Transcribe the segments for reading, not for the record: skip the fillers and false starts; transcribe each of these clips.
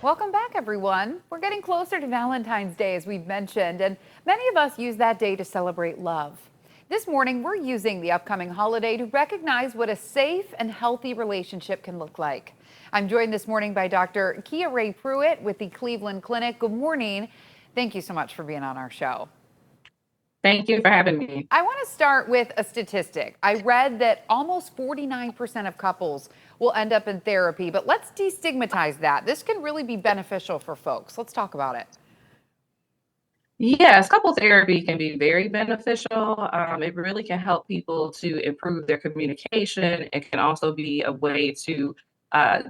Welcome back, everyone. We're getting closer to Valentine's Day, as we've mentioned, and many of us use that day to celebrate love. This morning, we're using the upcoming holiday to recognize what a safe and healthy relationship can look like. I'm joined this morning by Dr. Kia Ray Pruitt with the Cleveland Clinic. Good morning. Thank you so much for being on our show. Thank you for having me. I want to start with a statistic. I read that almost 49% of couples will end up in therapy, but let's destigmatize that. This can really be beneficial for folks. Let's talk about it. Yes, couple therapy can be very beneficial. It really can help people to improve their communication. It can also be a way to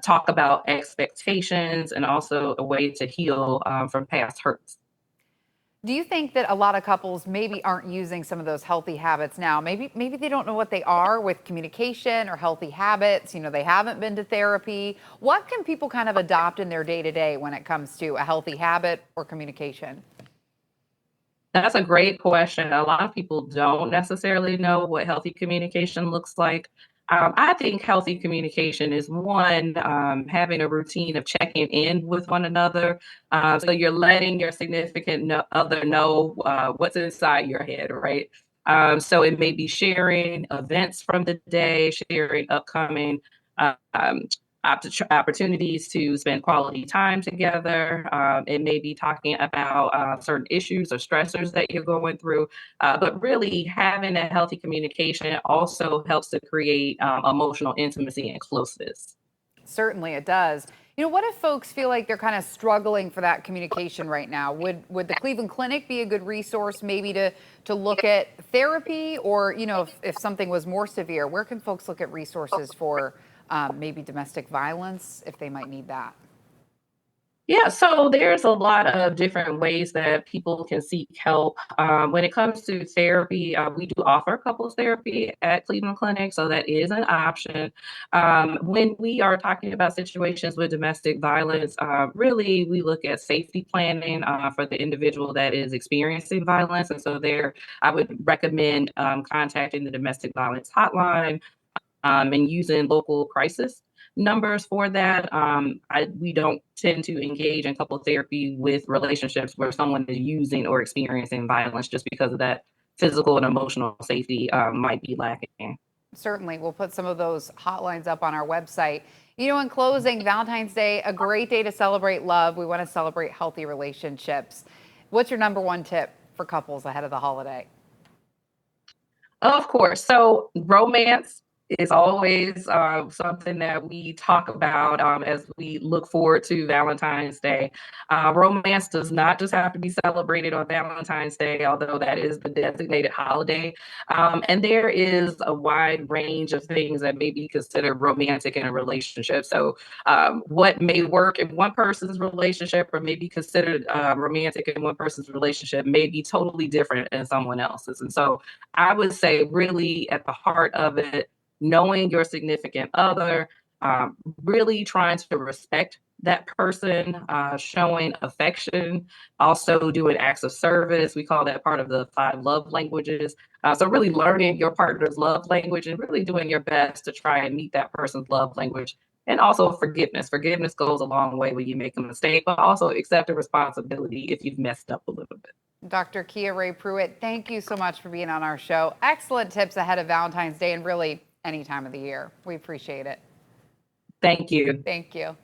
talk about expectations and also a way to heal from past hurts. Do you think that a lot of couples maybe aren't using some of those healthy habits now? Maybe they don't know what they are with communication or healthy habits. They haven't been to therapy. What can people kind of adopt in their day-to-day when it comes to a healthy habit or communication? That's a great question. A lot of people don't necessarily know what healthy communication looks like. I think healthy communication is one, having a routine of checking in with one another. So you're letting your other know what's inside your head, right? So it may be sharing events from the day, sharing upcoming um, opportunities to spend quality time together. It may be talking about certain issues or stressors that you're going through, but really having a healthy communication also helps to create emotional intimacy and closeness. Certainly it does. What if folks feel like they're kind of struggling for that communication right now? Would the Cleveland Clinic be a good resource maybe to look at therapy, or if something was more severe, where can folks look at resources for maybe domestic violence if they might need that? Yeah, so there's a lot of different ways that people can seek help. When it comes to therapy, we do offer couples therapy at Cleveland Clinic, so that is an option. When we are talking about situations with domestic violence, really we look at safety planning for the individual that is experiencing violence. And so there, I would recommend contacting the domestic violence hotline and using local crisis numbers for that. We don't tend to engage in couple therapy with relationships where someone is using or experiencing violence just because of that physical and emotional safety might be lacking. Certainly, we'll put some of those hotlines up on our website. In closing, Valentine's Day, a great day to celebrate love. We want to celebrate healthy relationships. What's your number one tip for couples ahead of the holiday? Of course. So romance is always something that we talk about as we look forward to Valentine's Day. Romance does not just have to be celebrated on Valentine's Day, although that is the designated holiday. And there is a wide range of things that may be considered romantic in a relationship. So, what may work in one person's relationship or may be considered romantic in one person's relationship may be totally different in someone else's. And so, I would say, really, at the heart of it, knowing your significant other, really trying to respect that person, showing affection, also doing acts of service. We call that part of the 5 love languages. So, really learning your partner's love language and really doing your best to try and meet that person's love language. And also forgiveness. Forgiveness goes a long way when you make a mistake, but also accept a responsibility if you've messed up a little bit. Dr. Kia Ray Pruitt, thank you so much for being on our show. Excellent tips ahead of Valentine's Day and really any time of the year. We appreciate it. Thank you. Thank you.